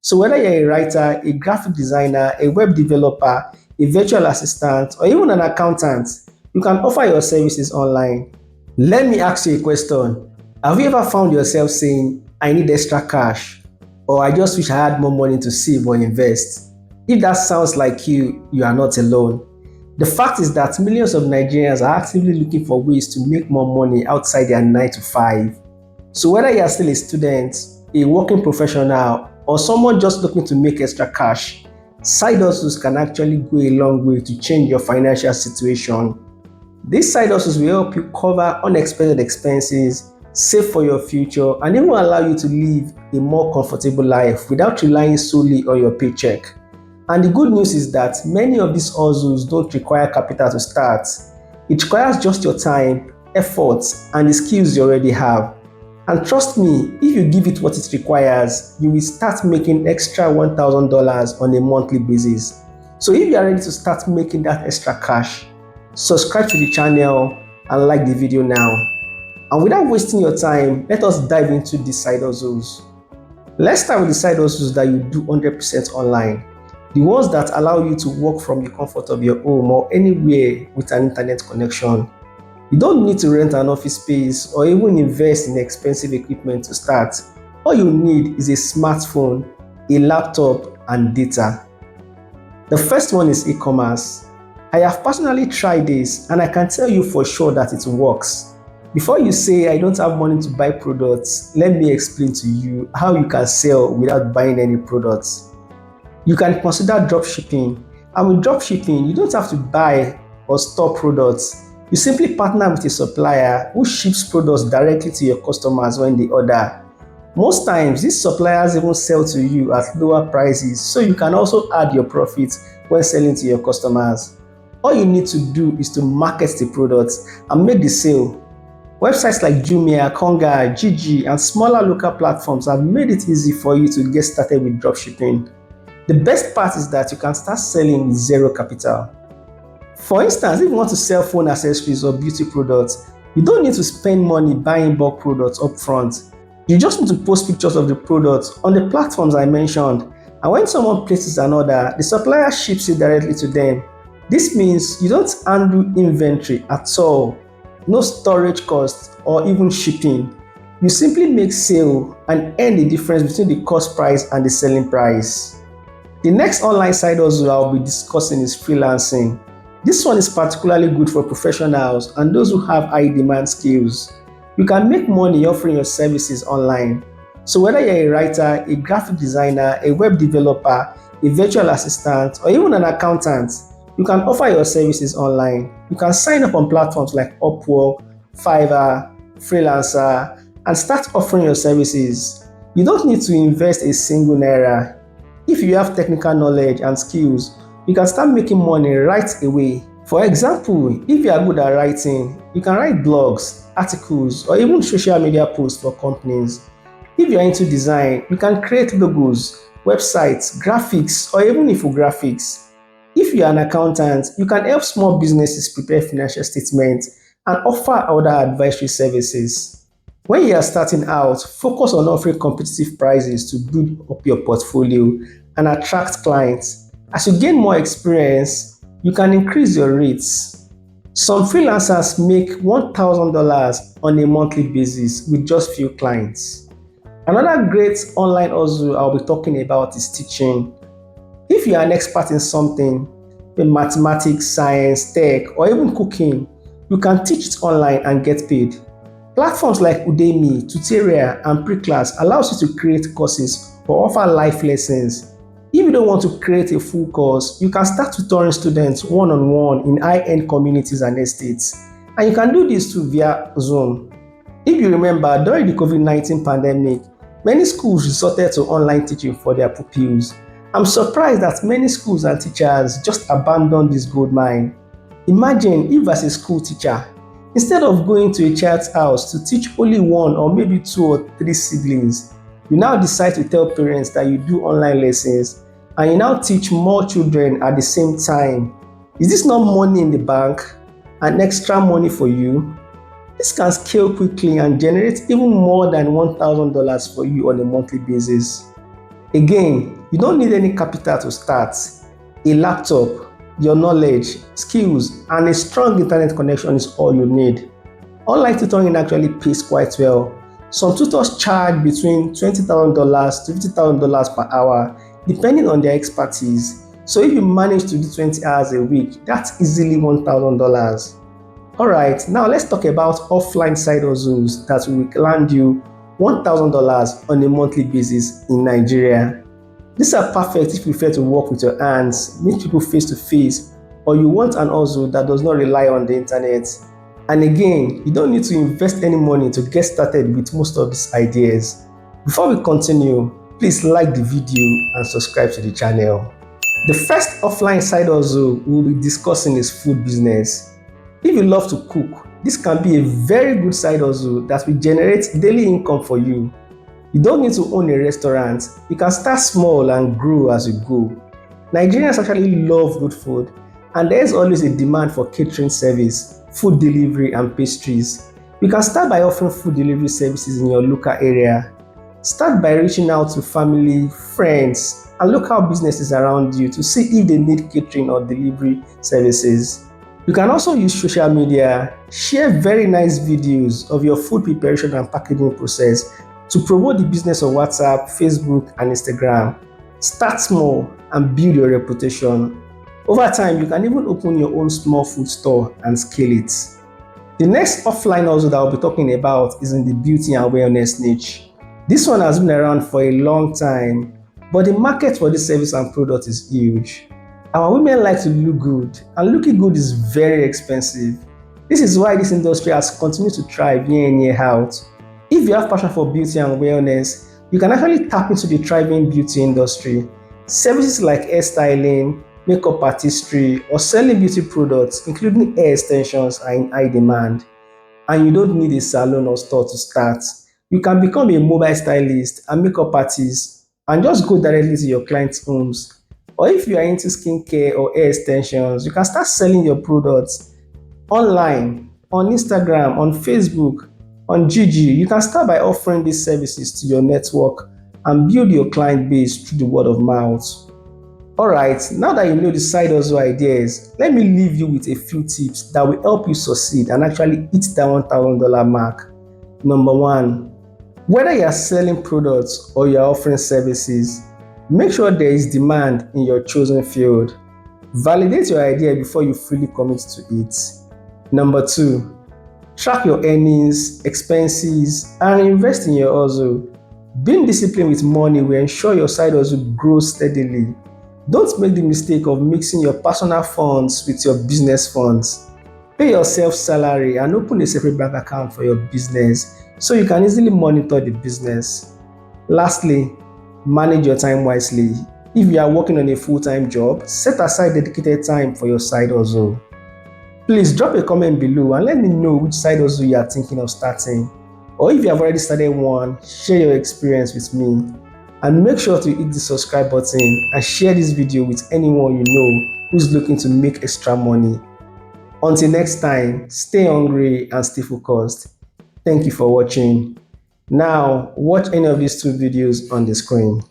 So whether you're a writer, a graphic designer, a web developer, a virtual assistant, or even an accountant, you can offer your services online. Let me ask you a question. Have you ever found yourself saying, I need extra cash, or I just wish I had more money to save or invest? If that sounds like you are not alone. The fact is that millions of Nigerians are actively looking for ways to make more money outside their 9 to 5. So whether you are still a student, a working professional, or someone just looking to make extra cash, side hustles can actually go a long way to change your financial situation. These side hustles will help you cover unexpected expenses, save for your future, and even allow you to live a more comfortable life without relying solely on your paycheck. And the good news is that many of these hustles don't require capital to start. It requires just your time, efforts, and the skills you already have. And trust me, if you give it what it requires, you will start making extra $1,000 on a monthly basis. So if you are ready to start making that extra cash, subscribe to the channel and like the video now. And without wasting your time, let us dive into these side hustles. Let's start with the side hustles that you do 100% online. The ones that allow you to work from the comfort of your home or anywhere with an internet connection. You don't need to rent an office space or even invest in expensive equipment to start. All you need is a smartphone, a laptop, and data. The first one is e-commerce. I have personally tried this and I can tell you for sure that it works. Before you say I don't have money to buy products, let me explain to you how you can sell without buying any products. You can consider dropshipping, and with dropshipping, you don't have to buy or store products. You simply partner with a supplier who ships products directly to your customers when they order. Most times, these suppliers even sell to you at lower prices, so you can also add your profits when selling to your customers. All you need to do is to market the products and make the sale. Websites like Jumia, Konga, Gigi, and smaller local platforms have made it easy for you to get started with dropshipping. The best part is that you can start selling with zero capital. For instance, if you want to sell phone accessories or beauty products, you don't need to spend money buying bulk products upfront. You just need to post pictures of the products on the platforms I mentioned, and when someone places an order, the supplier ships it directly to them. This means you don't handle inventory at all, no storage costs or even shipping. You simply make sale and earn the difference between the cost price and the selling price. The next online side hustle I'll be discussing is freelancing. This one is particularly good for professionals and those who have high demand skills. You can make money offering your services online. So whether you're a writer, a graphic designer, a web developer, a virtual assistant, or even an accountant, you can offer your services online. You can sign up on platforms like Upwork, Fiverr, Freelancer, and start offering your services. You don't need to invest a single naira. If you have technical knowledge and skills, you can start making money right away. For example, if you are good at writing, you can write blogs, articles, or even social media posts for companies. If you are into design, you can create logos, websites, graphics, or even infographics. If you are an accountant, you can help small businesses prepare financial statements and offer other advisory services. When you are starting out, focus on offering competitive prices to build up your portfolio and attract clients. As you gain more experience, you can increase your rates. Some freelancers make $1,000 on a monthly basis with just few clients. Another great online hustle I'll be talking about is teaching. If you are an expert in something, in mathematics, science, tech, or even cooking, you can teach it online and get paid. Platforms like Udemy, Tutorial, and Preclass allows you to create courses or offer live lessons. If you don't want to create a full course, you can start tutoring students one-on-one in high-end communities and estates. And you can do this too via Zoom. If you remember, during the COVID-19 pandemic, many schools resorted to online teaching for their pupils. I'm surprised that many schools and teachers just abandoned this gold mine. Imagine if as a school teacher, instead of going to a child's house to teach only one or maybe two or three siblings, you now decide to tell parents that you do online lessons and you now teach more children at the same time. Is this not money in the bank and extra money for you? This can scale quickly and generate even more than $1,000 for you on a monthly basis. Again, you don't need any capital to start. A laptop, your knowledge, skills, and a strong internet connection is all you need. Online tutoring actually pays quite well. Some tutors charge between $20,000 to $50,000 per hour, depending on their expertise. So if you manage to do 20 hours a week, that's easily $1,000. Alright, now let's talk about offline side hustles that will land you $1,000 on a monthly basis in Nigeria. These are perfect if you prefer to work with your hands, meet people face to face, or you want an hustle that does not rely on the internet. And again, you don't need to invest any money to get started with most of these ideas. Before we continue, please like the video and subscribe to the channel. The first offline side hustle we'll be discussing is food business. If you love to cook, this can be a very good side hustle that will generate daily income for you. You don't need to own a restaurant. You can start small and grow as you go. Nigerians actually love good food, and there is always a demand for catering service, food delivery, and pastries. You can start by offering food delivery services in your local area. Start by reaching out to family, friends, and local businesses around you to see if they need catering or delivery services. You can also use social media, share very nice videos of your food preparation and packaging process to promote the business on WhatsApp, Facebook, and Instagram. Start small and build your reputation. Over time, you can even open your own small food store and scale it. The next offline hustle that I'll be talking about is in the beauty and wellness niche. This one has been around for a long time, but the market for this service and product is huge. Our women like to look good, and looking good is very expensive. This is why this industry has continued to thrive year in year out. If you have passion for beauty and wellness, you can actually tap into the thriving beauty industry. Services like hairstyling, makeup artistry, or selling beauty products, including hair extensions, are in high demand. And you don't need a salon or store to start. You can become a mobile stylist and makeup artist and just go directly to your clients' homes. Or if you are into skincare or hair extensions, you can start selling your products online, on Instagram, on Facebook, on Gigi. You can start by offering these services to your network and build your client base through the word of mouth. Alright, now that you know the side hustle ideas, let me leave you with a few tips that will help you succeed and actually hit that $1,000 mark. Number 1, whether you are selling products or you are offering services, make sure there is demand in your chosen field. Validate your idea before you fully commit to it. Number 2, track your earnings, expenses, and invest in your hustle. Being disciplined with money will ensure your side hustle grows steadily. Don't make the mistake of mixing your personal funds with your business funds. Pay yourself salary and open a separate bank account for your business so you can easily monitor the business. Lastly, manage your time wisely. If you are working on a full-time job, set aside dedicated time for your side hustle. Please drop a comment below and let me know which side hustle you are thinking of starting. Or if you have already started one, share your experience with me. And make sure to hit the subscribe button and share this video with anyone you know who's looking to make extra money. Until next time, stay hungry and stay focused. Thank you for watching. Now, watch any of these two videos on the screen.